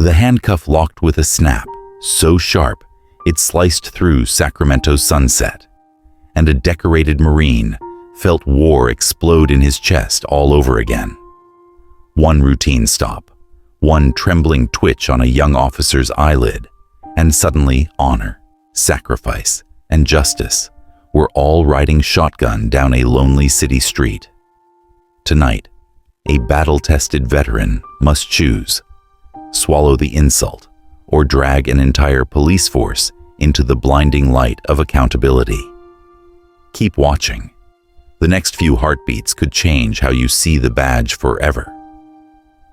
The handcuff locked with a snap, so sharp it sliced through Sacramento's sunset, and a decorated Marine felt war explode in his chest all over again. One routine stop, one trembling twitch on a young officer's eyelid, and suddenly honor, sacrifice, and justice were all riding shotgun down a lonely city street. Tonight, a battle-tested veteran must choose: swallow the insult or drag an entire police force into the blinding light of accountability. Keep watching. The next few heartbeats could change how you see the badge forever.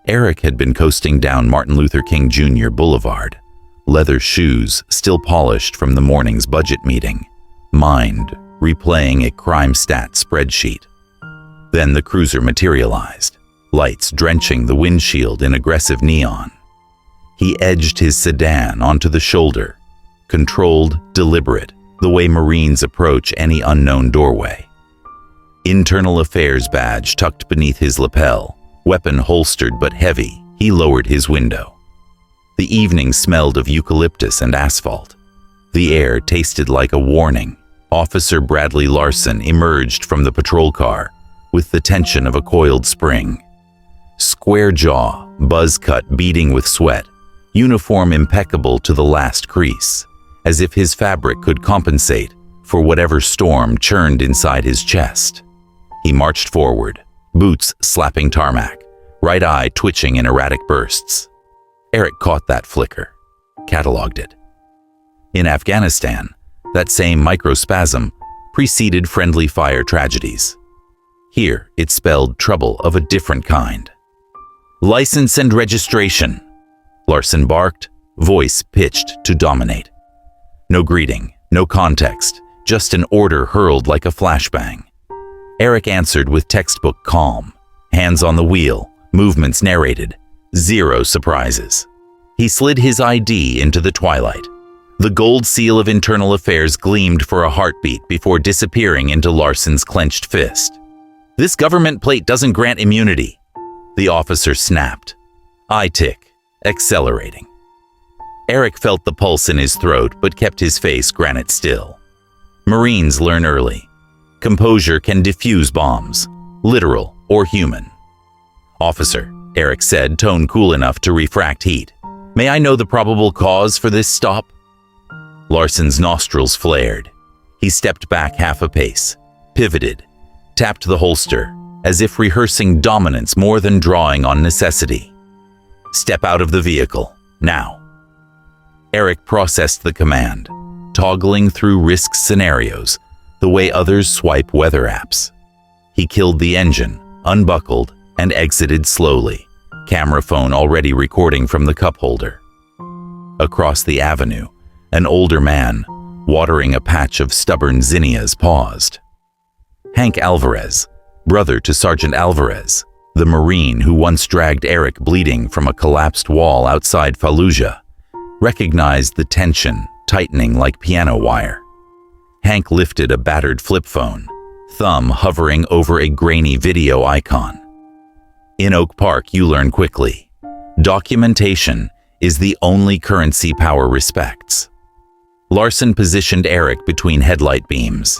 Eric had been coasting down Martin Luther King Jr. Boulevard, leather shoes still polished from the morning's budget meeting, mind replaying a crime stat spreadsheet. Then the cruiser materialized, lights drenching the windshield in aggressive neon. He edged his sedan onto the shoulder, controlled, deliberate, the way Marines approach any unknown doorway. Internal Affairs badge tucked beneath his lapel, weapon holstered but heavy, he lowered his window. The evening smelled of eucalyptus and asphalt. The air tasted like a warning. Officer Bradley Larson emerged from the patrol car with the tension of a coiled spring. Square jaw, buzz cut beading with sweat, uniform impeccable to the last crease, as if his fabric could compensate for whatever storm churned inside his chest. He marched forward, boots slapping tarmac, right eye twitching in erratic bursts. Eric caught that flicker, cataloged it. In Afghanistan, that same microspasm preceded friendly fire tragedies. Here, it spelled trouble of a different kind. "License and registration," Larson barked, voice pitched to dominate. No greeting, no context, just an order hurled like a flashbang. Eric answered with textbook calm, hands on the wheel, movements narrated, zero surprises. He slid his ID into the twilight. The gold seal of Internal Affairs gleamed for a heartbeat before disappearing into Larson's clenched fist. "This government plate doesn't grant immunity," the officer snapped. Eye tick, accelerating. Eric felt the pulse in his throat but kept his face granite still. Marines learn early. Composure can defuse bombs, literal or human. "Officer," Eric said, tone cool enough to refract heat, "may I know the probable cause for this stop?" Larson's nostrils flared. He stepped back half a pace, pivoted, tapped the holster, as if rehearsing dominance more than drawing on necessity. "Step out of the vehicle, now." Eric processed the command, toggling through risk scenarios the way others swipe weather apps. He killed the engine, unbuckled, and exited slowly, camera phone already recording from the cup holder. Across the avenue, an older man, watering a patch of stubborn zinnias, paused. Hank Alvarez, brother to Sergeant Alvarez, the Marine who once dragged Eric bleeding from a collapsed wall outside Fallujah, recognized the tension tightening like piano wire. Hank lifted a battered flip phone, thumb hovering over a grainy video icon. In Oak Park, you learn quickly. Documentation is the only currency power respects. Larson positioned Eric between headlight beams.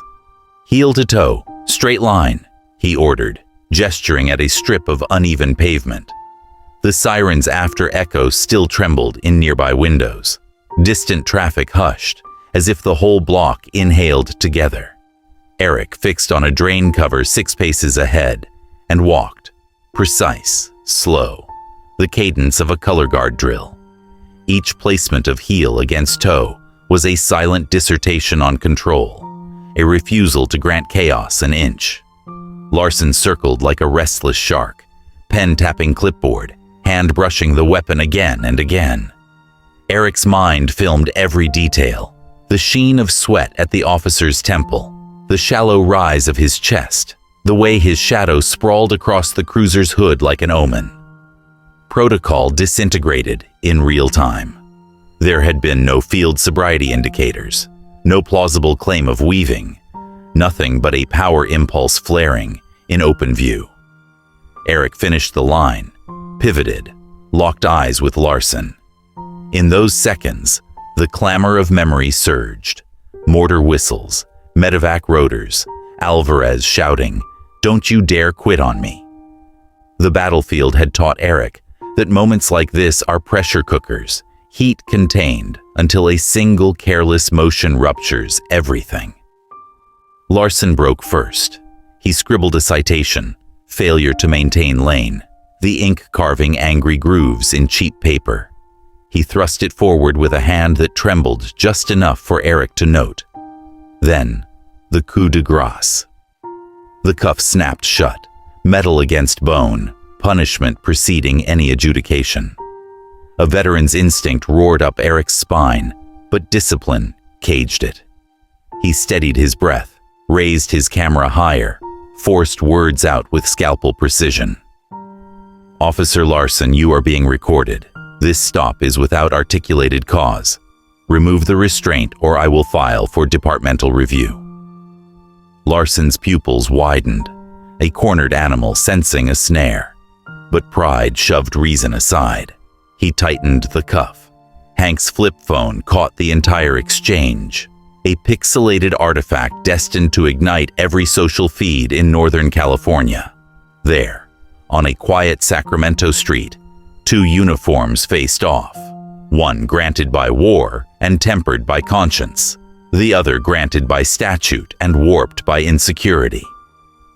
"Heel to toe, straight line," he ordered, gesturing at a strip of uneven pavement. The siren's after echo still trembled in nearby windows. Distant traffic hushed, as if the whole block inhaled together. Eric fixed on a drain cover 6 paces ahead and walked, precise, slow, the cadence of a color guard drill. Each placement of heel against toe was a silent dissertation on control, a refusal to grant chaos an inch. Larson circled like a restless shark, pen tapping clipboard, hand brushing the weapon again and again. Eric's mind filmed every detail: the sheen of sweat at the officer's temple, the shallow rise of his chest, the way his shadow sprawled across the cruiser's hood like an omen. Protocol disintegrated in real time. There had been no field sobriety indicators, no plausible claim of weaving, nothing but a power impulse flaring in open view. Eric finished the line, pivoted, locked eyes with Larson. In those seconds, the clamor of memory surged. Mortar whistles, medevac rotors, Alvarez shouting, "Don't you dare quit on me." The battlefield had taught Eric that moments like this are pressure cookers, heat contained until a single careless motion ruptures everything. Larson broke first. He scribbled a citation, failure to maintain lane, the ink carving angry grooves in cheap paper. He thrust it forward with a hand that trembled just enough for Eric to note. Then, the coup de grace. The cuff snapped shut, metal against bone, punishment preceding any adjudication. A veteran's instinct roared up Eric's spine, but discipline caged it. He steadied his breath, raised his camera higher, forced words out with scalpel precision. "Officer Larson, you are being recorded. This stop is without articulated cause. Remove the restraint or I will file for departmental review." Larson's pupils widened, a cornered animal sensing a snare. But pride shoved reason aside. He tightened the cuff. Hank's flip phone caught the entire exchange, a pixelated artifact destined to ignite every social feed in Northern California. There, on a quiet Sacramento street, two uniforms faced off, one granted by war and tempered by conscience, the other granted by statute and warped by insecurity.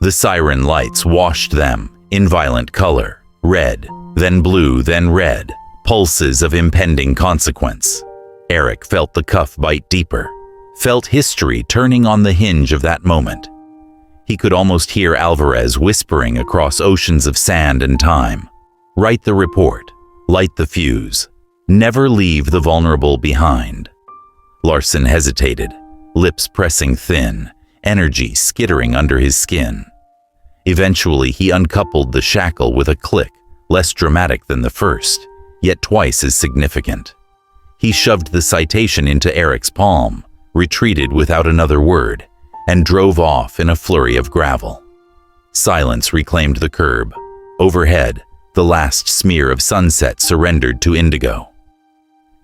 The siren lights washed them in violent color, red, then blue, then red, pulses of impending consequence. Eric felt the cuff bite deeper, felt history turning on the hinge of that moment. He could almost hear Alvarez whispering across oceans of sand and time. Write the report, light the fuse, never leave the vulnerable behind. Larson hesitated, lips pressing thin, energy skittering under his skin. Eventually, he uncoupled the shackle with a click, less dramatic than the first, yet twice as significant. He shoved the citation into Eric's palm, retreated without another word, and drove off in a flurry of gravel. Silence reclaimed the curb. Overhead, the last smear of sunset surrendered to indigo.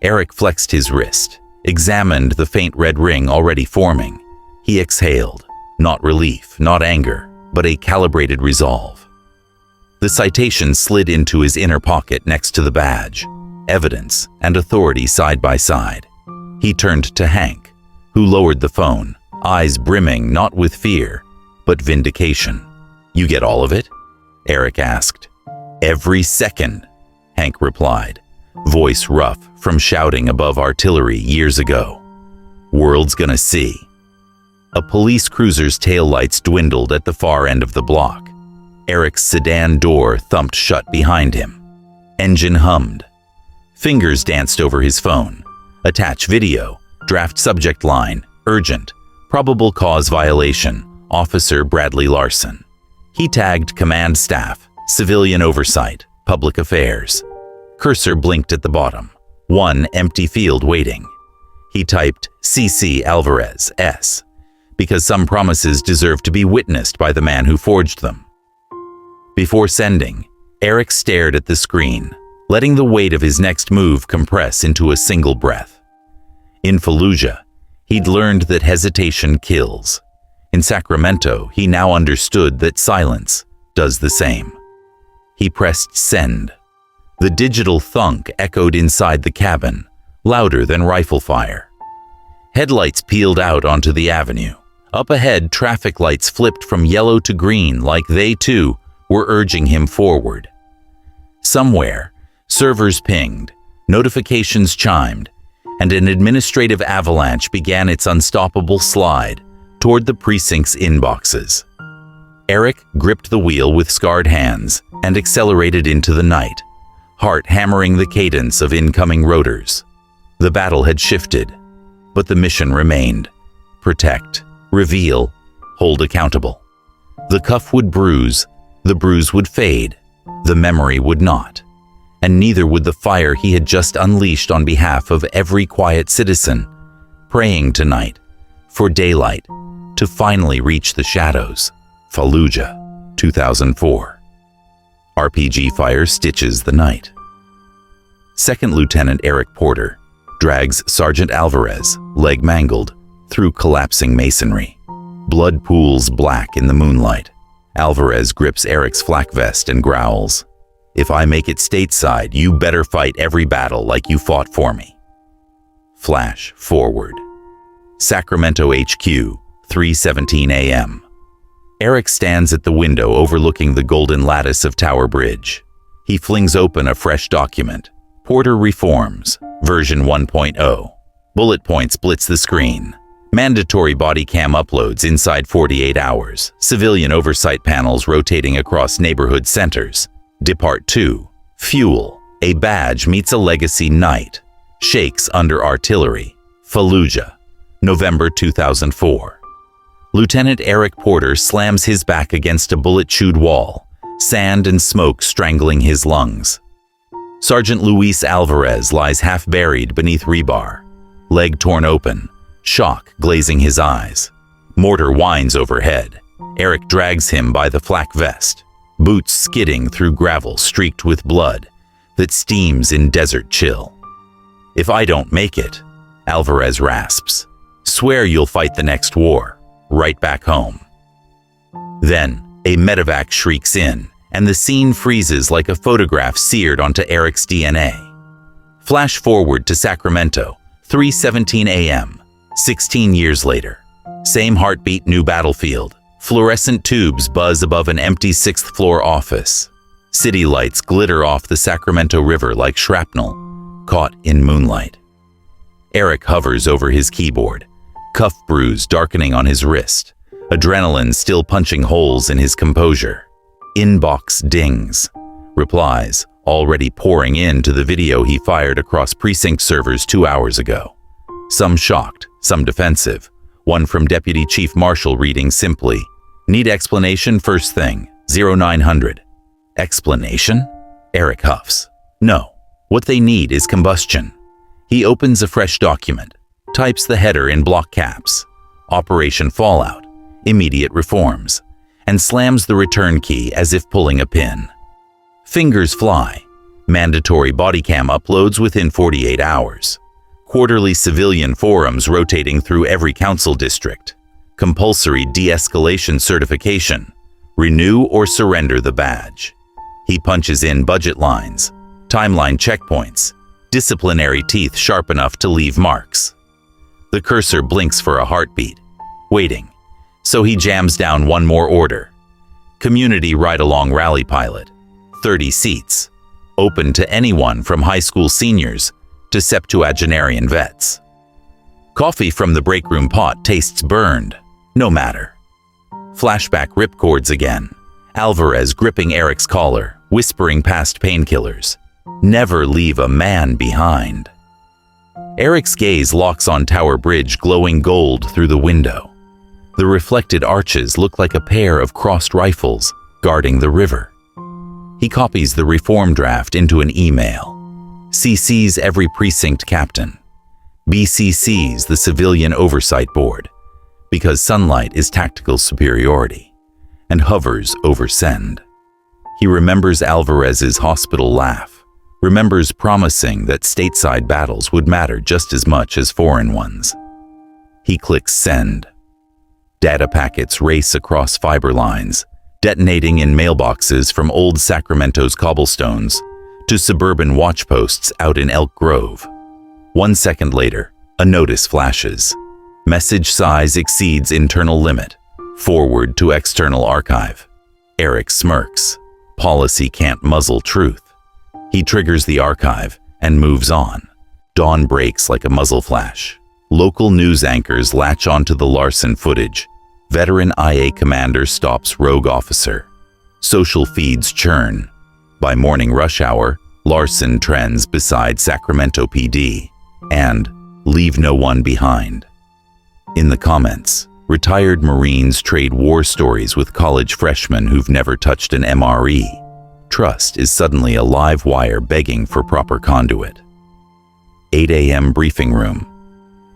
Eric flexed his wrist, examined the faint red ring already forming. He exhaled, not relief, not anger, but a calibrated resolve. The citation slid into his inner pocket next to the badge, evidence and authority side by side. He turned to Hank, who lowered the phone, eyes brimming not with fear, but vindication. "You get all of it?" Eric asked. "Every second," Hank replied, voice rough from shouting above artillery years ago. "World's gonna see." A police cruiser's taillights dwindled at the far end of the block. Eric's sedan door thumped shut behind him. Engine hummed. Fingers danced over his phone. Attach video, draft subject line, urgent, probable cause violation, Officer Bradley Larson. He tagged command staff, civilian oversight, public affairs. Cursor blinked at the bottom. One empty field waiting. He typed CC Alvarez, S, because some promises deserve to be witnessed by the man who forged them. Before sending, Eric stared at the screen, letting the weight of his next move compress into a single breath. In Fallujah, he'd learned that hesitation kills. In Sacramento, he now understood that silence does the same. He pressed send. The digital thunk echoed inside the cabin, louder than rifle fire. Headlights peeled out onto the avenue. Up ahead, traffic lights flipped from yellow to green like they, too, were urging him forward. Somewhere, servers pinged, notifications chimed, and an administrative avalanche began its unstoppable slide toward the precinct's inboxes. Eric gripped the wheel with scarred hands and accelerated into the night, heart hammering the cadence of incoming rotors. The battle had shifted, but the mission remained. Protect, reveal, hold accountable. The cuff would bruise, the bruise would fade, the memory would not, and neither would the fire he had just unleashed on behalf of every quiet citizen, praying tonight for daylight to finally reach the shadows. Fallujah, 2004. RPG Fire stitches the night. Second Lieutenant Eric Porter drags Sergeant Alvarez, leg mangled, through collapsing masonry. Blood pools black in the moonlight. Alvarez grips Eric's flak vest and growls, "If I make it stateside, you better fight every battle like you fought for me." Flash forward. Sacramento HQ, 3:17 a.m. Eric stands at the window overlooking the golden lattice of Tower Bridge. He flings open a fresh document. Porter Reforms, version 1.0. Bullet points blitz the screen. Mandatory body cam uploads inside 48 hours. Civilian oversight panels rotating across neighborhood centers. Depart 2. Fuel. A badge meets a legacy knight. Shakes under artillery. Fallujah. November 2004. Lieutenant Eric Porter slams his back against a bullet-chewed wall, sand and smoke strangling his lungs. Sergeant Luis Alvarez lies half-buried beneath rebar, leg torn open, shock glazing his eyes. Mortar whines overhead. Eric drags him by the flak vest, boots skidding through gravel streaked with blood that steams in desert chill. "If I don't make it," Alvarez rasps, "swear you'll fight the next war, right back home." Then, a medevac shrieks in, and the scene freezes like a photograph seared onto Eric's DNA. Flash forward to Sacramento, 3:17 a.m., 16 years later. Same heartbeat, new battlefield. Fluorescent tubes buzz above an empty 6th-floor office. City lights glitter off the Sacramento River like shrapnel, caught in moonlight. Eric hovers over his keyboard, cuff bruise darkening on his wrist, adrenaline still punching holes in his composure. Inbox dings. Replies already pouring in to the video he fired across precinct servers 2 hours ago. Some shocked, some defensive. One from Deputy Chief Marshal reading simply, "Need explanation first thing, 0900. Explanation? Eric huffs. No. What they need is combustion. He opens a fresh document, types the header in block caps, Operation Fallout, immediate reforms, and slams the return key as if pulling a pin. Fingers fly. Mandatory body cam uploads within 48 hours. Quarterly civilian forums rotating through every council district. Compulsory de-escalation certification. Renew or surrender the badge. He punches in budget lines, timeline checkpoints, disciplinary teeth sharp enough to leave marks. The cursor blinks for a heartbeat, waiting. So he jams down one more order. Community ride-along rally pilot, 30 seats, open to anyone from high school seniors to septuagenarian vets. Coffee from the break room pot tastes burned, no matter. Flashback ripcords again. Alvarez gripping Eric's collar, whispering past painkillers. Never leave a man behind. Eric's gaze locks on Tower Bridge glowing gold through the window. The reflected arches look like a pair of crossed rifles guarding the river. He copies the reform draft into an email, CCs every precinct captain, BCCs the Civilian Oversight Board, because sunlight is tactical superiority, and hovers over send. He remembers Alvarez's hospital laugh, remembers promising that stateside battles would matter just as much as foreign ones. He clicks send. Data packets race across fiber lines, detonating in mailboxes from old Sacramento's cobblestones to suburban watchposts out in Elk Grove. 1 second later, a notice flashes. Message size exceeds internal limit. Forward to external archive. Eric smirks. Policy can't muzzle truth. He triggers the archive and moves on. Dawn breaks like a muzzle flash. Local news anchors latch onto the Larson footage. Veteran IA commander stops rogue officer. Social feeds churn. By morning rush hour, Larson trends beside Sacramento PD and leave no one behind. In the comments, retired Marines trade war stories with college freshmen who've never touched an MRE. Trust is suddenly a live wire begging for proper conduit. 8 a.m. briefing room.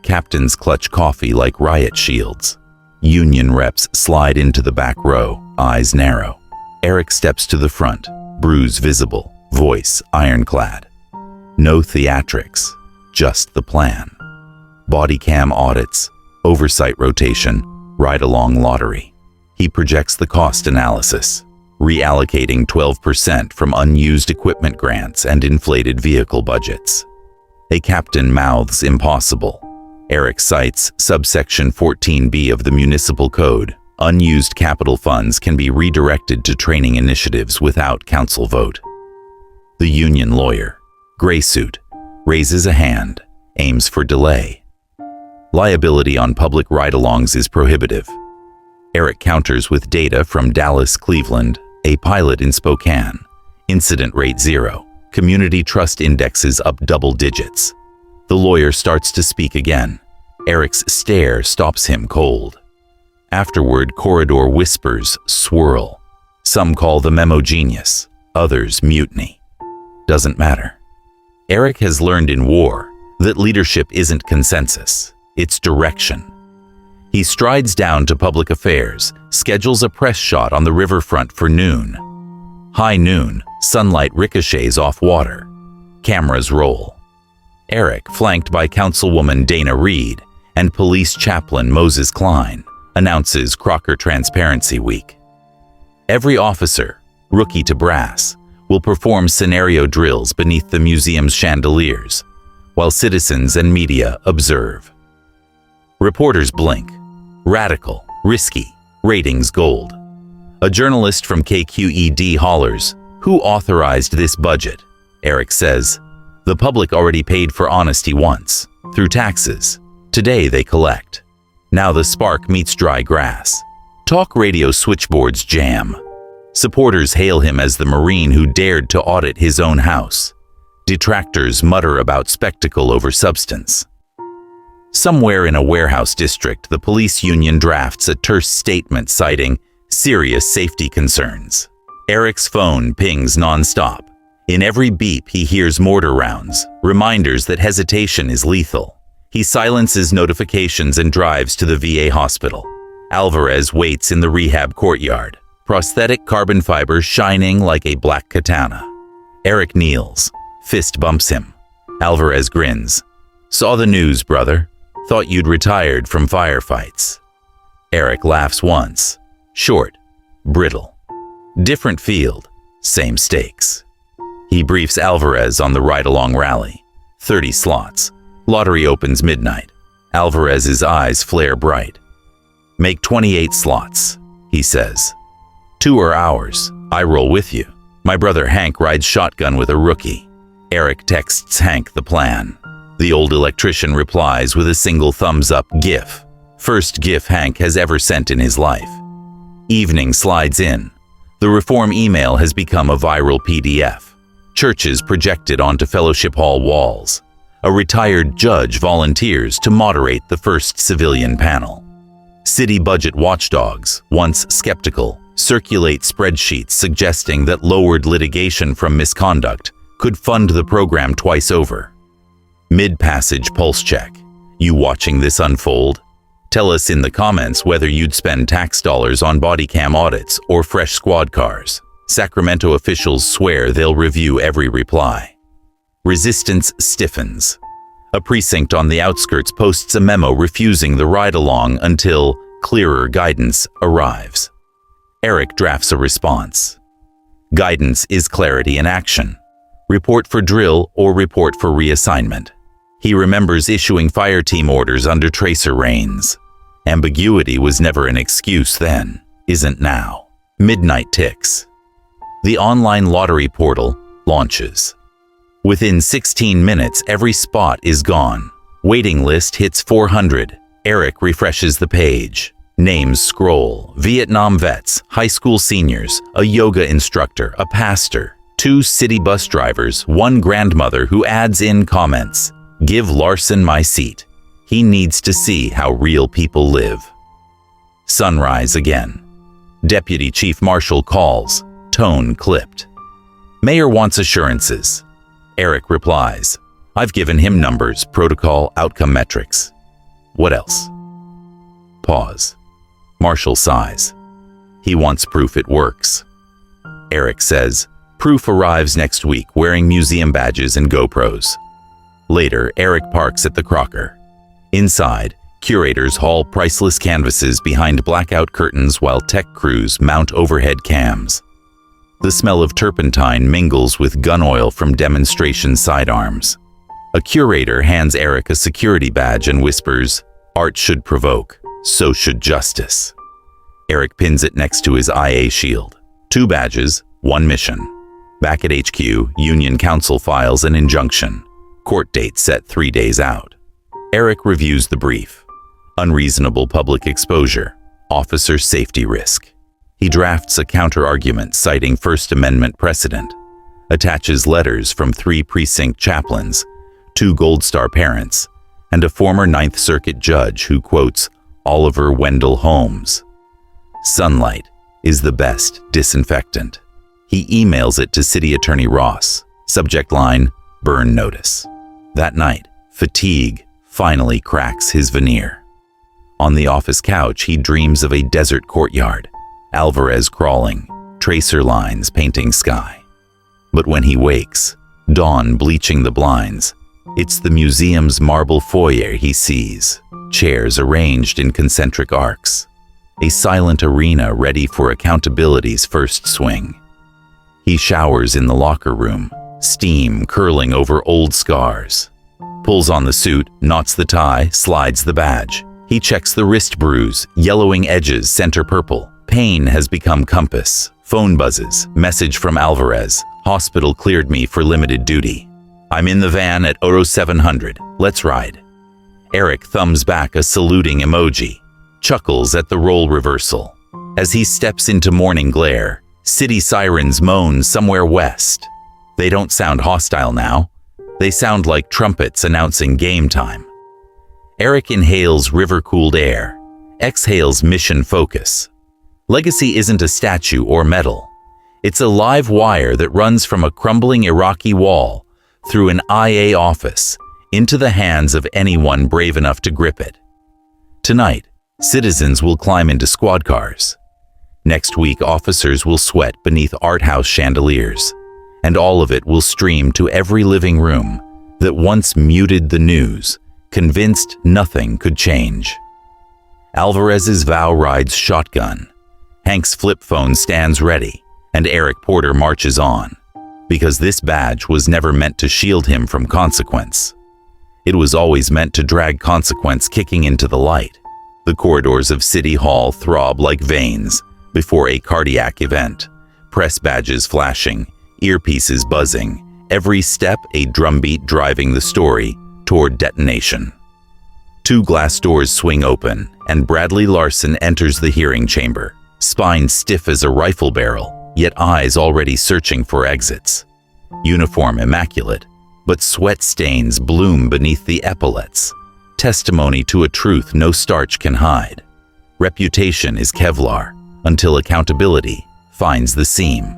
Captains clutch coffee like riot shields. Union reps slide into the back row, eyes narrow. Eric steps to the front, bruise visible, voice ironclad. No theatrics, just the plan. Body cam audits, oversight rotation, ride-along lottery. He projects the cost analysis, reallocating 12% from unused equipment grants and inflated vehicle budgets. A captain mouths impossible. Eric cites subsection 14B of the Municipal Code. Unused capital funds can be redirected to training initiatives without council vote. The union lawyer, gray suit, raises a hand, aims for delay. Liability on public ride-alongs is prohibitive. Eric counters with data from Dallas, Cleveland, a pilot in Spokane. Incident rate 0. Community trust indexes up double digits. The lawyer starts to speak again. Eric's stare stops him cold. Afterward, corridor whispers swirl. Some call the memo genius, others mutiny. Doesn't matter. Eric has learned in war that leadership isn't consensus, it's direction. He strides down to public affairs, schedules a press shot on the riverfront for noon. High noon, sunlight ricochets off water. Cameras roll. Eric, flanked by Councilwoman Dana Reed and Police Chaplain Moses Klein, announces Crocker Transparency Week. Every officer, rookie to brass, will perform scenario drills beneath the museum's chandeliers, while citizens and media observe. Reporters blink. Radical, risky, ratings gold. A journalist from KQED hollers, "Who authorized this budget?" Eric says, "The public already paid for honesty once, through taxes. Today they collect." Now the spark meets dry grass. Talk radio switchboards jam. Supporters hail him as the Marine who dared to audit his own house. Detractors mutter about spectacle over substance. Somewhere in a warehouse district, the police union drafts a terse statement citing serious safety concerns. Eric's phone pings nonstop. In every beep, he hears mortar rounds, reminders that hesitation is lethal. He silences notifications and drives to the VA hospital. Alvarez waits in the rehab courtyard, prosthetic carbon fiber shining like a black katana. Eric kneels. Fist bumps him. Alvarez grins. "Saw the news, brother. Thought you'd retired from firefights." Eric laughs once. Short, brittle. Different field, same stakes. He briefs Alvarez on the ride-along rally. 30 slots. Lottery opens midnight. Alvarez's eyes flare bright. "Make 28 slots," he says. 2 are ours. I roll with you. My brother Hank rides shotgun with a rookie. Eric texts Hank the plan. The old electrician replies with a single thumbs-up GIF. First GIF Hank has ever sent in his life. Evening slides in. The reform email has become a viral PDF. Churches projected onto fellowship hall walls. A retired judge volunteers to moderate the first civilian panel. City budget watchdogs, once skeptical, circulate spreadsheets suggesting that lowered litigation from misconduct could fund the program twice over. Mid-passage pulse check. You watching this unfold? Tell us in the comments whether you'd spend tax dollars on body cam audits or fresh squad cars. Sacramento officials swear they'll review every reply. Resistance stiffens. A precinct on the outskirts posts a memo refusing the ride-along until clearer guidance arrives. Eric drafts a response. Guidance is clarity in action. Report for drill or report for reassignment. He remembers issuing fire team orders under tracer reins. Ambiguity was never an excuse then, isn't now. Midnight ticks. The online lottery portal launches. Within 16 minutes, every spot is gone. Waiting list hits 400. Eric refreshes the page. Names scroll. Vietnam vets, high school seniors, a yoga instructor, a pastor, 2 city bus drivers, 1 grandmother who adds in comments. Give Larson my seat. He needs to see how real people live. Sunrise again. Deputy Chief Marshal calls, tone clipped. Mayor wants assurances. Eric replies, I've given him numbers, protocol, outcome metrics. What else? Pause. Marshal sighs. He wants proof it works. Eric says, Proof arrives next week wearing museum badges and GoPros. Later, Eric parks at the Crocker. Inside, curators haul priceless canvases behind blackout curtains while tech crews mount overhead cams. The smell of turpentine mingles with gun oil from demonstration sidearms. A curator hands Eric a security badge and whispers, "Art should provoke, so should justice." Eric pins it next to his IA shield. 2 badges, 1 mission. Back at HQ, Union Council files an injunction. Court date set 3 days out. Eric reviews the brief. Unreasonable public exposure. Officer safety risk. He drafts a counter-argument citing First Amendment precedent. Attaches letters from 3 precinct chaplains, 2 Gold Star parents, and a former Ninth Circuit judge who quotes Oliver Wendell Holmes. Sunlight is the best disinfectant. He emails it to City Attorney Ross. Subject line, burn notice. That night, fatigue finally cracks his veneer. On the office couch, he dreams of a desert courtyard, Alvarez crawling, tracer lines painting sky. But when he wakes, dawn bleaching the blinds, it's the museum's marble foyer he sees, chairs arranged in concentric arcs, a silent arena ready for accountability's first swing. He showers in the locker room, steam curling over old scars. Pulls on the suit, knots the tie, slides the badge. He checks the wrist bruise, yellowing edges center purple. Pain has become compass. Phone buzzes, message from Alvarez. Hospital cleared me for limited duty. I'm in the van at Oro 700. Let's ride. Eric thumbs back a saluting emoji, chuckles at the role reversal. As he steps into morning glare, city sirens moan somewhere west. They don't sound hostile now. They sound like trumpets announcing game time. Eric inhales river-cooled air, exhales mission focus. Legacy isn't a statue or metal. It's a live wire that runs from a crumbling Iraqi wall through an IA office into the hands of anyone brave enough to grip it. Tonight, citizens will climb into squad cars. Next week, officers will sweat beneath art house chandeliers, and all of it will stream to every living room that once muted the news, convinced nothing could change. Alvarez's vow rides shotgun. Hank's flip phone stands ready, and Eric Porter marches on, because this badge was never meant to shield him from consequence. It was always meant to drag consequence kicking into the light. The corridors of City Hall throb like veins before a cardiac event, press badges flashing, earpieces buzzing, every step a drumbeat driving the story toward detonation. 2 glass doors swing open, and Bradley Larson enters the hearing chamber, spine stiff as a rifle barrel, yet eyes already searching for exits. Uniform immaculate, but sweat stains bloom beneath the epaulets, testimony to a truth no starch can hide. Reputation is Kevlar, until accountability finds the seam.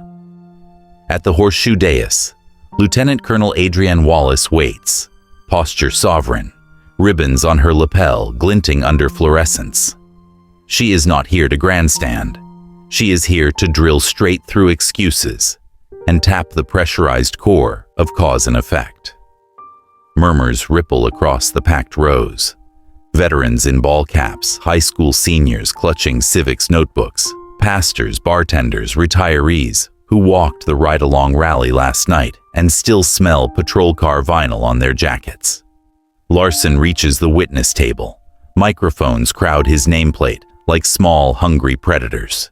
At the horseshoe dais, Lieutenant Colonel Adrienne Wallace waits, posture sovereign, ribbons on her lapel glinting under fluorescence. She is not here to grandstand. She is here to drill straight through excuses and tap the pressurized core of cause and effect. Murmurs ripple across the packed rows. Veterans in ball caps, high school seniors clutching civics notebooks, pastors, bartenders, retirees who walked the ride-along rally last night and still smell patrol car vinyl on their jackets. Larson reaches the witness table. Microphones crowd his nameplate like small, hungry predators.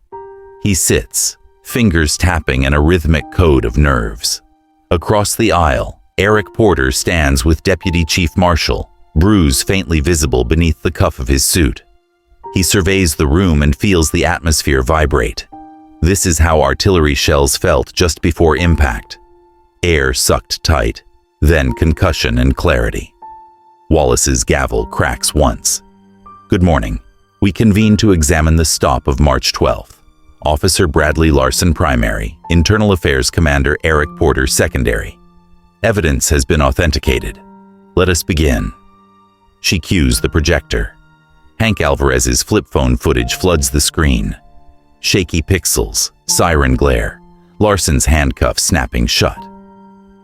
He sits, fingers tapping in a rhythmic code of nerves. Across the aisle, Eric Porter stands with Deputy Chief Marshal, bruise faintly visible beneath the cuff of his suit. He surveys the room and feels the atmosphere vibrate. This is how artillery shells felt just before impact. Air sucked tight, then concussion and clarity. Wallace's gavel cracks once. Good morning. We convene to examine the stop of March 12th. Officer Bradley Larson Primary, Internal Affairs Commander Eric Porter Secondary. Evidence has been authenticated. Let us begin. She cues the projector. Hank Alvarez's flip phone footage floods the screen. Shaky pixels, siren glare, Larson's handcuff snapping shut.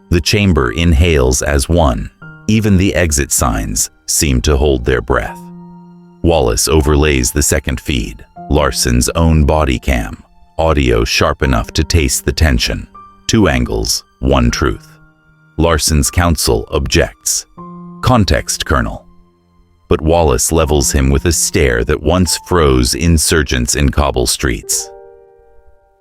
The chamber inhales as one. Even the exit signs seem to hold their breath. Wallace overlays the second feed, Larson's own body cam, audio sharp enough to taste the tension. 2 angles, 1 truth. Larson's counsel objects. Context, Colonel. But Wallace levels him with a stare that once froze insurgents in cobble streets.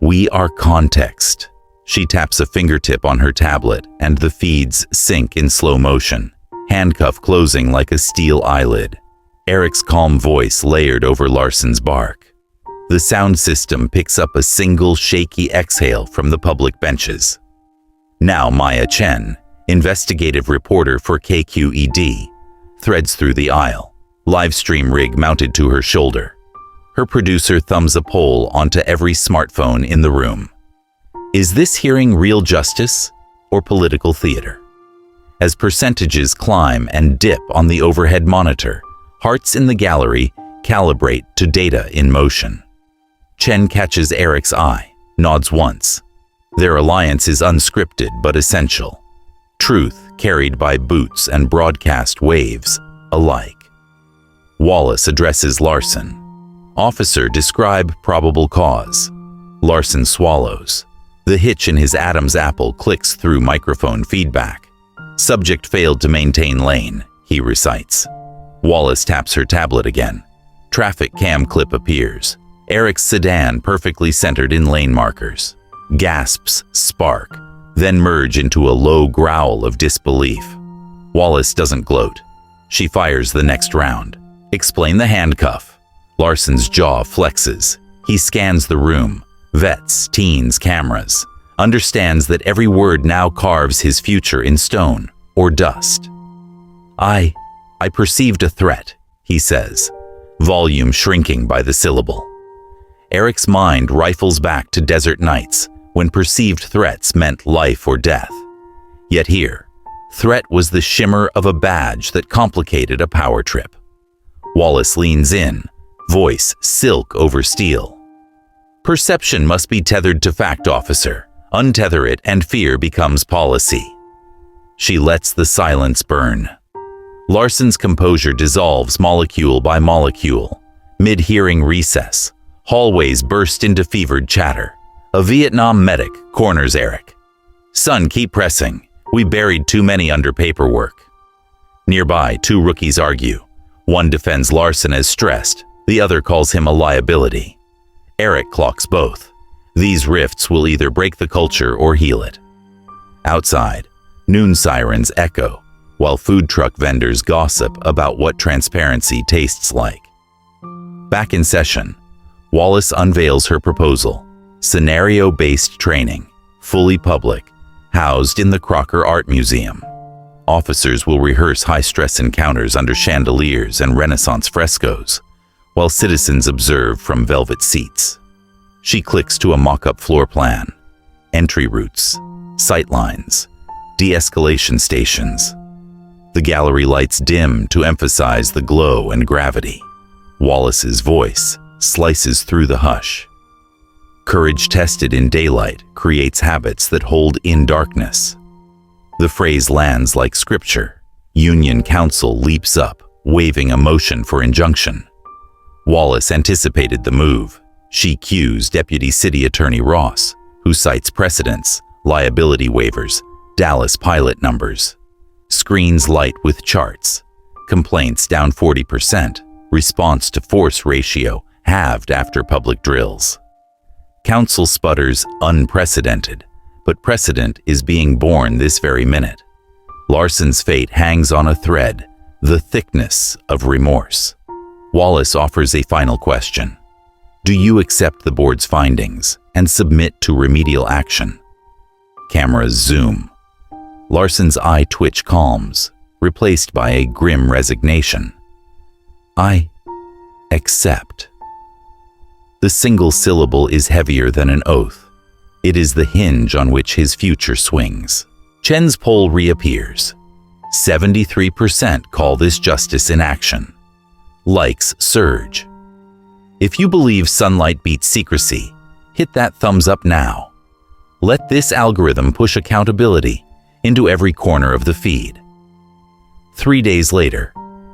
We are context. She taps a fingertip on her tablet and the feeds sync in slow motion, handcuff closing like a steel eyelid. Eric's calm voice layered over Larson's bark. The sound system picks up a single shaky exhale from the public benches. Now Maya Chen, investigative reporter for KQED, threads through the aisle, live stream rig mounted to her shoulder. Her producer thumbs a poll onto every smartphone in the room. Is this hearing real justice or political theater? As percentages climb and dip on the overhead monitor, hearts in the gallery calibrate to data in motion. Chen catches Eric's eye, nods once. Their alliance is unscripted but essential. Truth carried by boots and broadcast waves alike. Wallace addresses Larson. Officer, describe probable cause. Larson swallows. The hitch in his Adam's apple clicks through microphone feedback. Subject failed to maintain lane, he recites. Wallace taps her tablet again. Traffic cam clip appears. Eric's sedan perfectly centered in lane markers. Gasps spark, then merge into a low growl of disbelief. Wallace doesn't gloat. She fires the next round. Explain the handcuff. Larson's jaw flexes. He scans the room. Vets, teens, cameras. Understands that every word now carves his future in stone or dust. I perceived a threat, he says, volume shrinking by the syllable. Eric's mind rifles back to desert nights when perceived threats meant life or death. Yet here, threat was the shimmer of a badge that complicated a power trip. Wallace leans in, voice silk over steel. Perception must be tethered to fact, officer. Untether it and fear becomes policy. She lets the silence burn. Larson's composure dissolves molecule by molecule. Mid-hearing recess. Hallways burst into fevered chatter. A Vietnam medic corners Eric. Son, keep pressing. We buried too many under paperwork. Nearby, 2 rookies argue. One defends Larson as stressed. The other calls him a liability. Eric clocks both. These rifts will either break the culture or heal it. Outside, noon sirens echo, while food truck vendors gossip about what transparency tastes like. Back in session, Wallace unveils her proposal. Scenario-based training, fully public, housed in the Crocker Art Museum. Officers will rehearse high-stress encounters under chandeliers and Renaissance frescoes, while citizens observe from velvet seats. She clicks to a mock-up floor plan. Entry routes, sightlines, de-escalation stations. The gallery lights dim to emphasize the glow and gravity. Wallace's voice slices through the hush. Courage tested in daylight creates habits that hold in darkness. The phrase lands like scripture. Union counsel leaps up, waving a motion for injunction. Wallace anticipated the move. She cues Deputy City Attorney Ross, who cites precedents, liability waivers, Dallas pilot numbers. Screens light with charts. Complaints down 40%. Response to force ratio halved after public drills. Counsel sputters unprecedented, but precedent is being born this very minute. Larson's fate hangs on a thread, the thickness of remorse. Wallace offers a final question. Do you accept the board's findings and submit to remedial action? Cameras zoom. Larson's eye twitch calms, replaced by a grim resignation. I accept. The single syllable is heavier than an oath. It is the hinge on which his future swings. Chen's poll reappears. 73% call this justice in action. Likes surge. If you believe sunlight beats secrecy, hit that thumbs up now. Let this algorithm push accountability into every corner of the feed. 3 days later,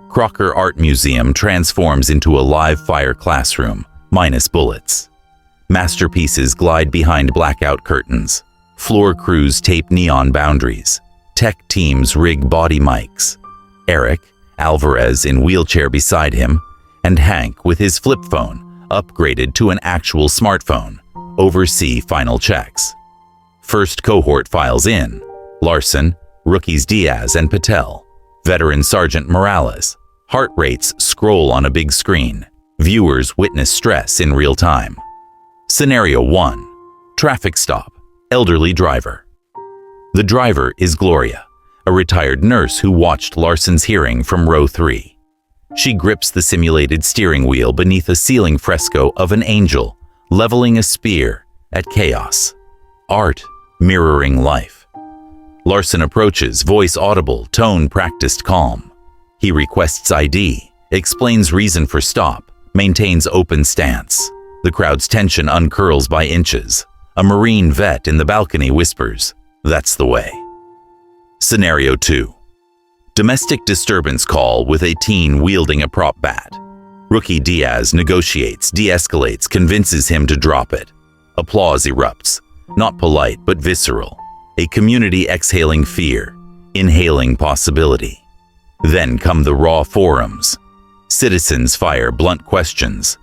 Crocker Art Museum transforms into a live-fire classroom, minus bullets. Masterpieces glide behind blackout curtains. Floor crews tape neon boundaries. Tech teams rig body mics. Eric, Alvarez in wheelchair beside him, and Hank with his flip phone, upgraded to an actual smartphone, oversee final checks. First cohort files in: Larson, rookies Diaz and Patel, veteran Sergeant Morales. Heart rates scroll on a big screen. Viewers witness stress in real time. Scenario 1. Traffic stop. Elderly driver. The driver is Gloria, a retired nurse who watched Larson's hearing from row 3. She grips the simulated steering wheel beneath a ceiling fresco of an angel, leveling a spear at chaos. Art mirroring life. Larson approaches, voice audible, tone practiced calm. He requests ID, explains reason for stop, maintains open stance. The crowd's tension uncurls by inches. A Marine vet in the balcony whispers, "That's the way." Scenario 2. Domestic disturbance call with a teen wielding a prop bat. Rookie Diaz negotiates, de-escalates, convinces him to drop it. Applause erupts, not polite but visceral. A community exhaling fear, inhaling possibility. Then come the raw forums. Citizens fire blunt questions.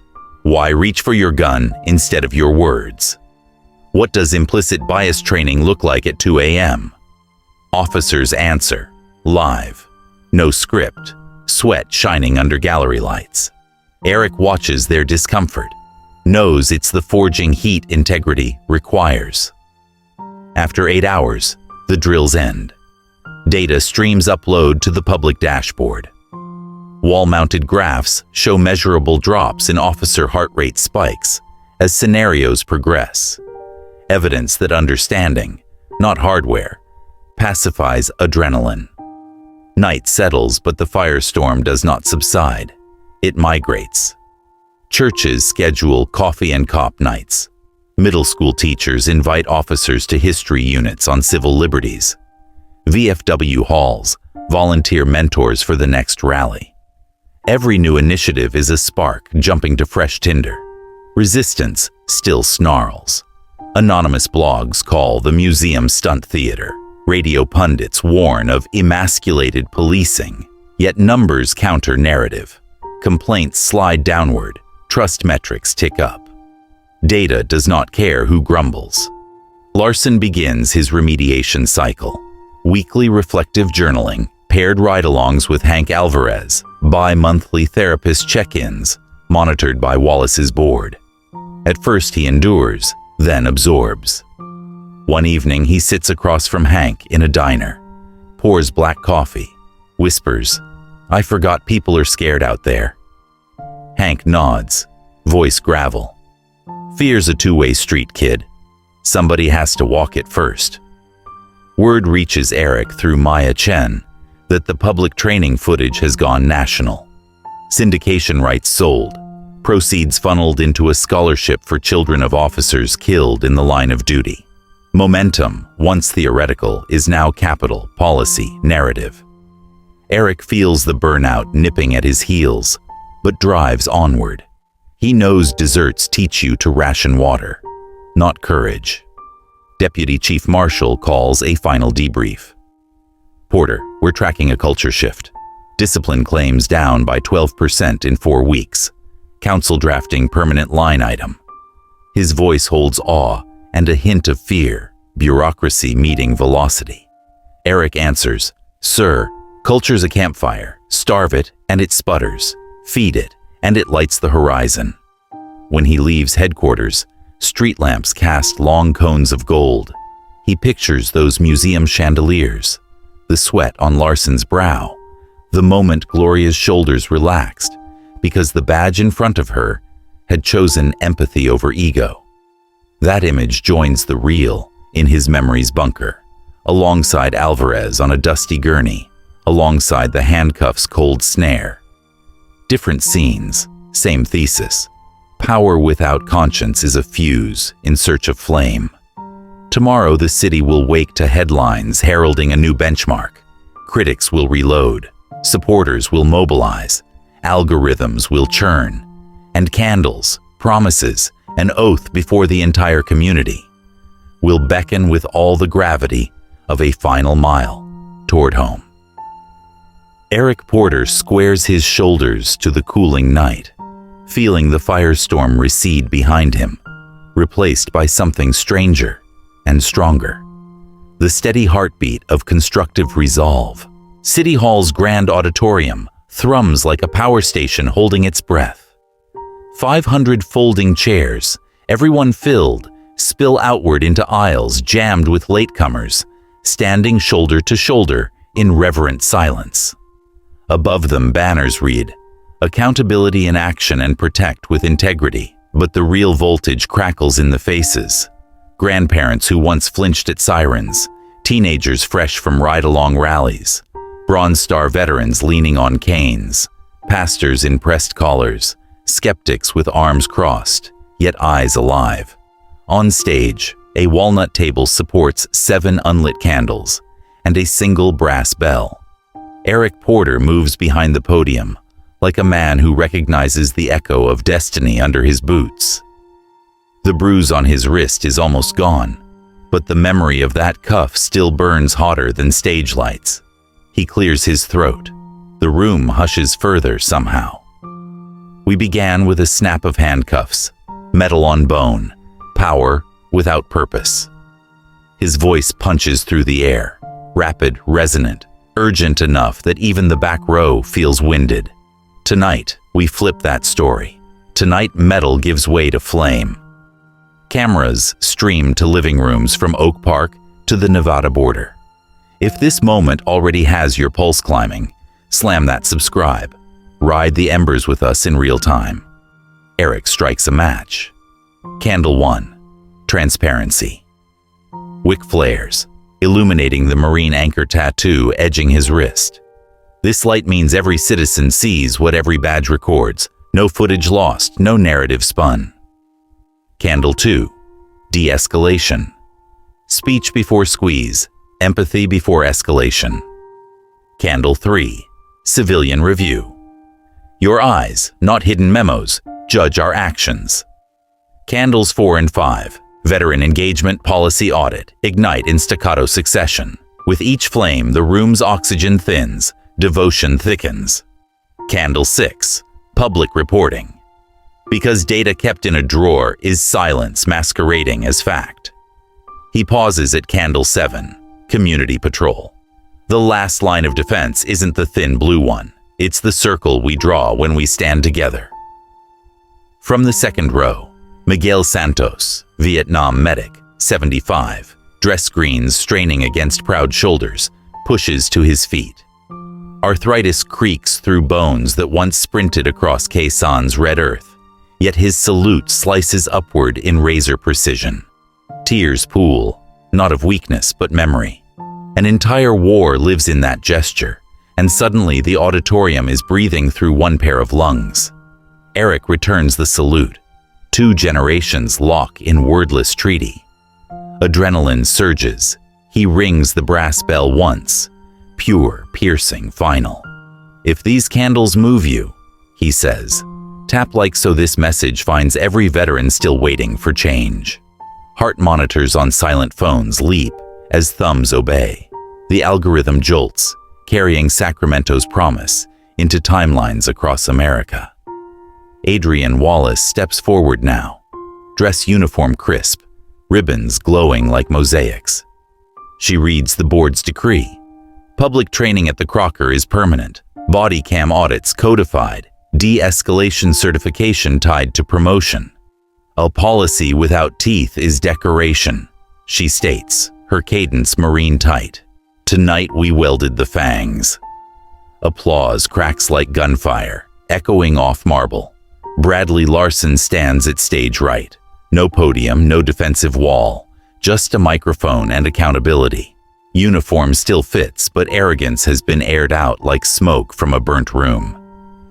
Why reach for your gun instead of your words? What does implicit bias training look like at 2 a.m.? Officers answer, live. No script, sweat shining under gallery lights. Eric watches their discomfort, knows it's the forging heat integrity requires. After 8 hours, the drills end. Data streams upload to the public dashboard. Wall-mounted graphs show measurable drops in officer heart rate spikes as scenarios progress. Evidence that understanding, not hardware, pacifies adrenaline. Night settles, but the firestorm does not subside. It migrates. Churches schedule coffee and cop nights. Middle school teachers invite officers to history units on civil liberties. VFW halls volunteer mentors for the next rally. Every new initiative is a spark jumping to fresh tinder. Resistance still snarls. Anonymous blogs call the museum stunt theater. Radio pundits warn of emasculated policing, yet numbers counter narrative. Complaints slide downward, trust metrics tick up. Data does not care who grumbles. Larson begins his remediation cycle. Weekly reflective journaling, paired ride-alongs with Hank Alvarez, bi-monthly therapist check-ins, monitored by Wallace's board. At first he endures, then absorbs. One evening he sits across from Hank in a diner, pours black coffee, whispers, "I forgot people are scared out there." Hank nods, voice gravel. "Fear's a two-way street, kid. Somebody has to walk it first." Word reaches Eric through Maya Chen that the public training footage has gone national. Syndication rights sold, proceeds funneled into a scholarship for children of officers killed in the line of duty. Momentum, once theoretical, is now capital, policy, narrative. Eric feels the burnout nipping at his heels, but drives onward. He knows deserts teach you to ration water, not courage. Deputy Chief Marshal calls a final debrief. "Porter, we're tracking a culture shift. Discipline claims down by 12% in 4 weeks. Council drafting permanent line item." His voice holds awe and a hint of fear, bureaucracy meeting velocity. Eric answers, "Sir, culture's a campfire. Starve it and it sputters. Feed it and it lights the horizon." When he leaves headquarters, street lamps cast long cones of gold. He pictures those museum chandeliers, the sweat on Larson's brow, the moment Gloria's shoulders relaxed, because the badge in front of her had chosen empathy over ego. That image joins the real in his memory's bunker, alongside Alvarez on a dusty gurney, alongside the handcuff's cold snare. Different scenes, same thesis. Power without conscience is a fuse in search of flame. Tomorrow, the city will wake to headlines heralding a new benchmark. Critics will reload, supporters will mobilize, algorithms will churn, and candles, promises, an oath before the entire community will beckon with all the gravity of a final mile toward home. Eric Porter squares his shoulders to the cooling night, feeling the firestorm recede behind him, replaced by something stranger and stronger. The steady heartbeat of constructive resolve. City Hall's grand auditorium thrums like a power station holding its breath. 500 folding chairs, everyone filled, spill outward into aisles jammed with latecomers, standing shoulder to shoulder in reverent silence. Above them, banners read, "Accountability in action and protect with integrity." But the real voltage crackles in the faces. Grandparents who once flinched at sirens, teenagers fresh from ride-along rallies, Bronze Star veterans leaning on canes, pastors in pressed collars, skeptics with arms crossed, yet eyes alive. On stage, a walnut table supports 7 unlit candles and a single brass bell. Eric Porter moves behind the podium, like a man who recognizes the echo of destiny under his boots. The bruise on his wrist is almost gone, but the memory of that cuff still burns hotter than stage lights. He clears his throat. The room hushes further somehow. We began with a snap of handcuffs, metal on bone, power without purpose. His voice punches through the air, rapid, resonant, urgent enough that even the back row feels winded. Tonight, we flip that story. Tonight, metal gives way to flame. Cameras stream to living rooms from Oak Park to the Nevada border. If this moment already has your pulse climbing, slam that subscribe. Ride the embers with us in real time. Eric strikes a match. Candle 1. Transparency. Wick flares, illuminating the marine anchor tattoo edging his wrist. This light means every citizen sees what every badge records. No footage lost, no narrative spun. Candle 2. De-escalation. Speech before squeeze, empathy before escalation. Candle 3. Civilian review. Your eyes, not hidden memos, judge our actions. Candles 4 and 5. Veteran engagement policy audit, ignite in staccato succession. With each flame, the room's oxygen thins, devotion thickens. Candle 6. Public reporting. Because data kept in a drawer is silence masquerading as fact. He pauses at Candle 7. Community patrol. The last line of defense isn't the thin blue one. It's the circle we draw when we stand together. From the second row, Miguel Santos, Vietnam medic, 75, dress greens straining against proud shoulders, pushes to his feet. Arthritis creaks through bones that once sprinted across Khe San's red earth, yet his salute slices upward in razor precision. Tears pool, not of weakness but memory. An entire war lives in that gesture, and suddenly the auditorium is breathing through one pair of lungs. Eric returns the salute. 2 generations lock in wordless treaty. Adrenaline surges. He rings the brass bell once. Pure, piercing, final. If these candles move you, he says, tap like so this message finds every veteran still waiting for change. Heart monitors on silent phones leap as thumbs obey. The algorithm jolts, carrying Sacramento's promise into timelines across America. Adrienne Wallace steps forward now, dress uniform crisp, ribbons glowing like mosaics. She reads the board's decree. Public training at the Crocker is permanent, body cam audits codified, de-escalation certification tied to promotion. A policy without teeth is decoration, she states, her cadence marine tight. Tonight we welded the fangs. Applause cracks like gunfire, echoing off marble. Bradley Larson stands at stage right. No podium, no defensive wall, just a microphone and accountability. Uniform still fits, but arrogance has been aired out like smoke from a burnt room.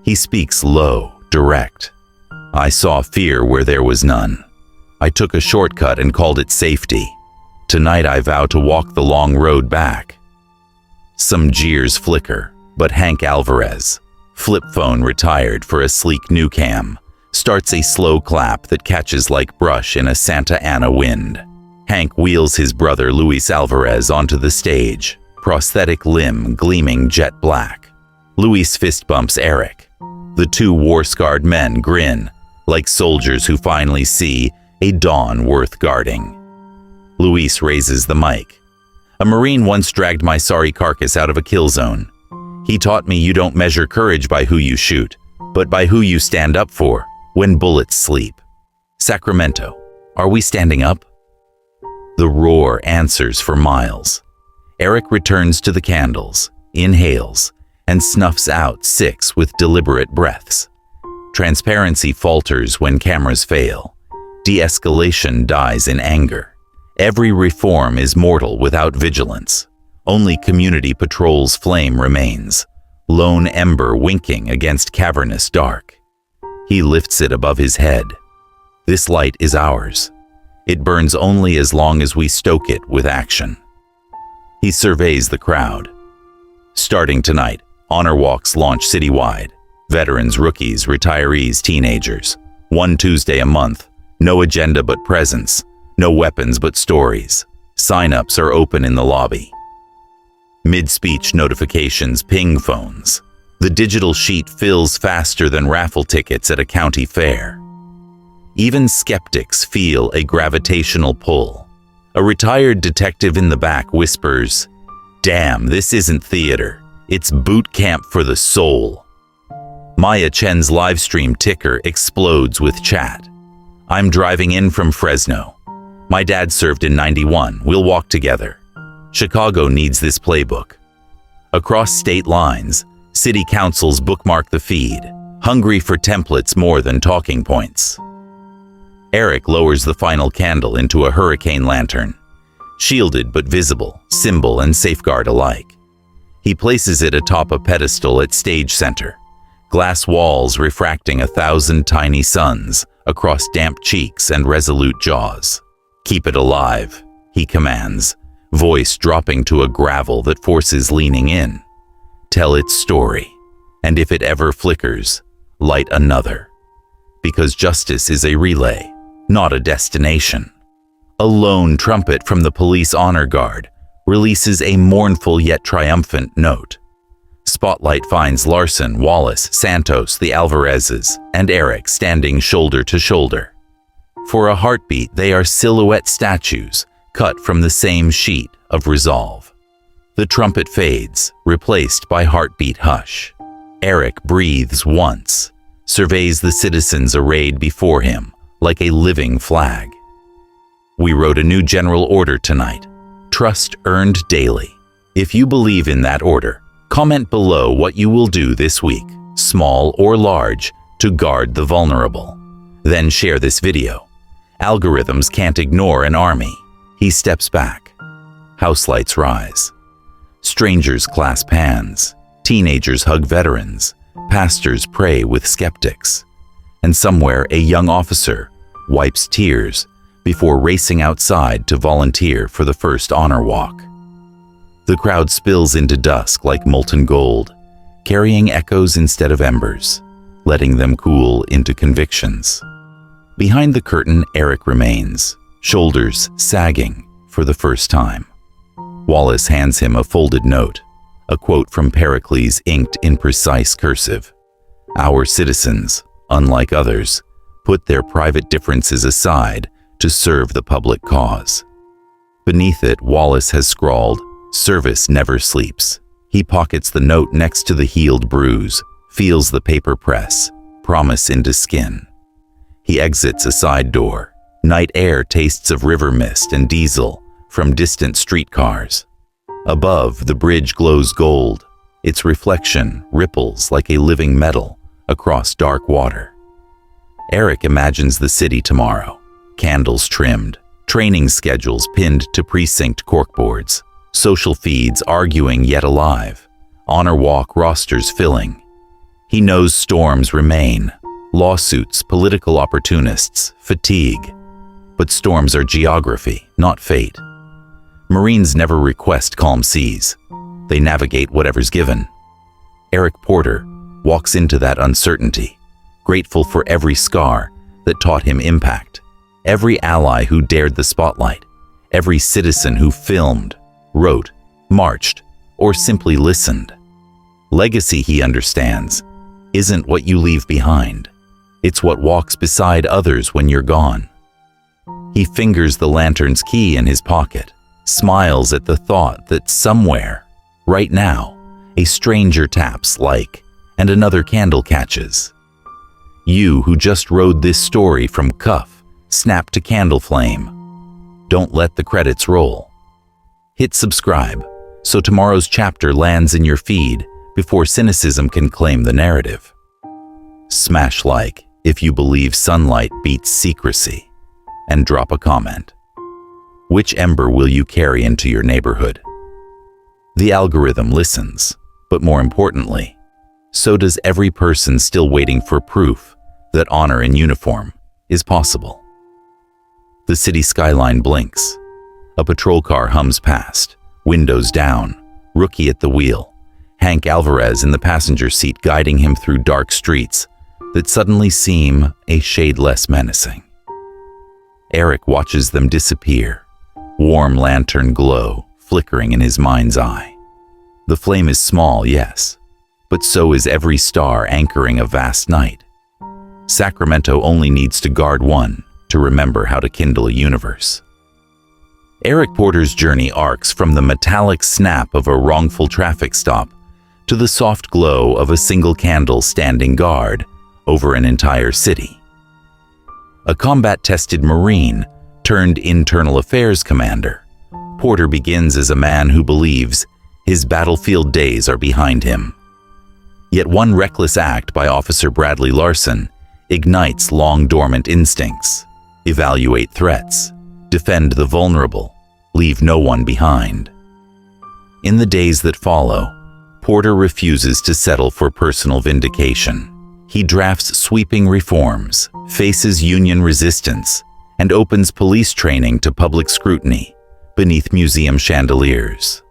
He speaks low, direct. I saw fear where there was none. I took a shortcut and called it safety. Tonight I vow to walk the long road back. Some jeers flicker, but Hank Alvarez, flip phone retired for a sleek new cam, starts a slow clap that catches like brush in a Santa Ana wind. Hank wheels his brother Luis Alvarez onto the stage, prosthetic limb gleaming jet black. Luis fist bumps Eric. The two war-scarred men grin, like soldiers who finally see a dawn worth guarding. Luis raises the mic. A Marine once dragged my sorry carcass out of a kill zone. He taught me you don't measure courage by who you shoot, but by who you stand up for when bullets sleep. Sacramento, are we standing up? The roar answers for miles. Eric returns to the candles, inhales, and snuffs out 6 with deliberate breaths. Transparency falters when cameras fail. De-escalation dies in anger. Every reform is mortal without vigilance. Only community patrol's flame remains, lone ember winking against cavernous dark. He lifts it above his head. This light is ours. It burns only as long as we stoke it with action. He surveys the crowd. Starting tonight, honor walks launch citywide. Veterans, rookies, retirees, teenagers. One Tuesday a month. No agenda but presence. No weapons but stories. Sign-ups are open in the lobby. Mid-speech notifications ping phones. The digital sheet fills faster than raffle tickets at a county fair. Even skeptics feel a gravitational pull. A retired detective in the back whispers, "Damn, this isn't theater. It's boot camp for the soul." Maya Chen's livestream ticker explodes with chat. "I'm driving in from Fresno. My dad served in '91. We'll walk together. Chicago needs this playbook." Across state lines, city councils bookmark the feed, hungry for templates more than talking points. Eric lowers the final candle into a hurricane lantern, shielded but visible, symbol and safeguard alike. He places it atop a pedestal at stage center, glass walls refracting 1,000 tiny suns across damp cheeks and resolute jaws. "Keep it alive," he commands, voice dropping to a gravel that forces leaning in. "Tell its story, and if it ever flickers, light another. Because justice is a relay, not a destination." A lone trumpet from the police honor guard releases a mournful yet triumphant note. Spotlight finds Larson, Wallace, Santos, the Alvarezes, and Eric standing shoulder to shoulder. For a heartbeat, they are silhouette statues cut from the same sheet of resolve. The trumpet fades, replaced by heartbeat hush. Eric breathes once, surveys the citizens arrayed before him like a living flag. "We wrote a new general order tonight. Trust earned daily. If you believe in that order, comment below what you will do this week, small or large, to guard the vulnerable. Then share this video. Algorithms can't ignore an army." He steps back. House lights rise. Strangers clasp hands. Teenagers hug veterans. Pastors pray with skeptics. And somewhere a young officer wipes tears before racing outside to volunteer for the first honor walk. The crowd spills into dusk like molten gold, carrying echoes instead of embers, letting them cool into convictions. Behind the curtain, Eric remains, shoulders sagging for the first time. Wallace hands him a folded note, a quote from Pericles inked in precise cursive. "Our citizens, unlike others, put their private differences aside to serve the public cause." Beneath it, Wallace has scrawled, "Service never sleeps." He pockets the note next to the healed bruise, feels the paper press, promise into skin. He exits a side door. Night air tastes of river mist and diesel from distant streetcars. Above, the bridge glows gold. Its reflection ripples like a living metal across dark water. Eric imagines the city tomorrow. Candles trimmed, training schedules pinned to precinct corkboards, social feeds arguing yet alive, honor walk rosters filling. He knows storms remain, lawsuits, political opportunists, fatigue. But storms are geography, not fate. Marines never request calm seas. They navigate whatever's given. Eric Porter walks into that uncertainty, grateful for every scar that taught him impact, every ally who dared the spotlight, every citizen who filmed, wrote, marched, or simply listened. Legacy, he understands, isn't what you leave behind. It's what walks beside others when you're gone. He fingers the lantern's key in his pocket, smiles at the thought that somewhere, right now, a stranger taps like, and another candle catches. You who just rode this story from cuff, snap to candle flame. Don't let the credits roll. Hit subscribe so tomorrow's chapter lands in your feed before cynicism can claim the narrative. Smash like if you believe sunlight beats secrecy, and drop a comment. Which ember will you carry into your neighborhood? The algorithm listens, but more importantly, so does every person still waiting for proof that honor in uniform is possible. The city skyline blinks. A patrol car hums past, windows down, rookie at the wheel, Hank Alvarez in the passenger seat guiding him through dark streets that suddenly seem a shade less menacing. Eric watches them disappear, warm lantern glow flickering in his mind's eye. The flame is small, yes, but so is every star anchoring a vast night. Sacramento only needs to guard one to remember how to kindle a universe. Eric Porter's journey arcs from the metallic snap of a wrongful traffic stop to the soft glow of a single candle standing guard over an entire city. A combat-tested Marine turned internal affairs commander, Porter begins as a man who believes his battlefield days are behind him. Yet one reckless act by Officer Bradley Larson ignites long-dormant instincts: evaluate threats, defend the vulnerable, leave no one behind. In the days that follow, Porter refuses to settle for personal vindication. He drafts sweeping reforms, faces union resistance, and opens police training to public scrutiny beneath museum chandeliers.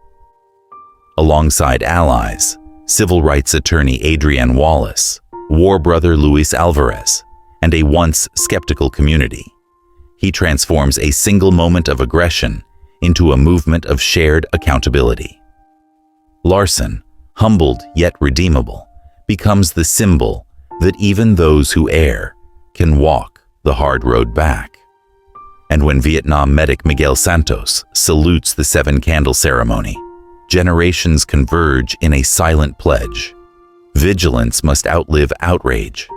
Alongside allies, civil rights attorney Adrienne Wallace, war brother Luis Alvarez, and a once skeptical community, he transforms a single moment of aggression into a movement of shared accountability. Larson, humbled yet redeemable, becomes the symbol that even those who err can walk the hard road back. And when Vietnam medic Miguel Santos salutes the seven-candle ceremony, generations converge in a silent pledge. Vigilance must outlive outrage.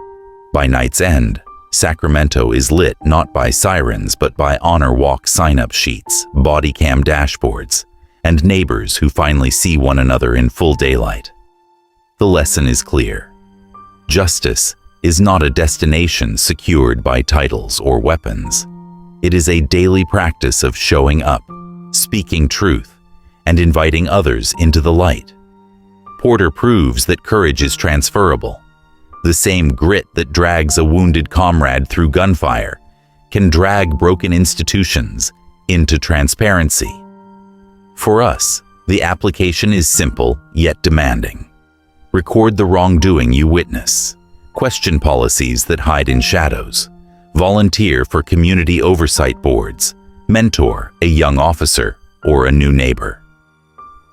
By night's end, Sacramento is lit not by sirens but by honor walk sign-up sheets, body cam dashboards, and neighbors who finally see one another in full daylight. The lesson is clear. Justice is not a destination secured by titles or weapons. It is a daily practice of showing up, speaking truth, and inviting others into the light. Porter proves that courage is transferable. The same grit that drags a wounded comrade through gunfire can drag broken institutions into transparency. For us, the application is simple yet demanding. Record the wrongdoing you witness. Question policies that hide in shadows. Volunteer for community oversight boards. Mentor a young officer or a new neighbor.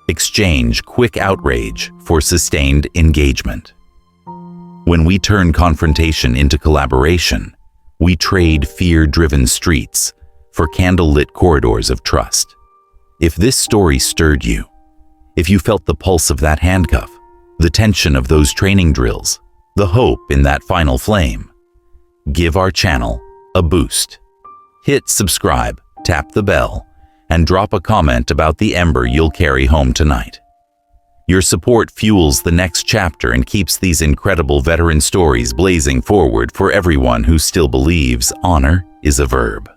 Exchange quick outrage for sustained engagement. When we turn confrontation into collaboration, we trade fear-driven streets for candlelit corridors of trust. If this story stirred you, if you felt the pulse of that handcuff, the tension of those training drills, the hope in that final flame, give our channel a boost. Hit subscribe, tap the bell, and drop a comment about the ember you'll carry home tonight. Your support fuels the next chapter and keeps these incredible veteran stories blazing forward for everyone who still believes honor is a verb.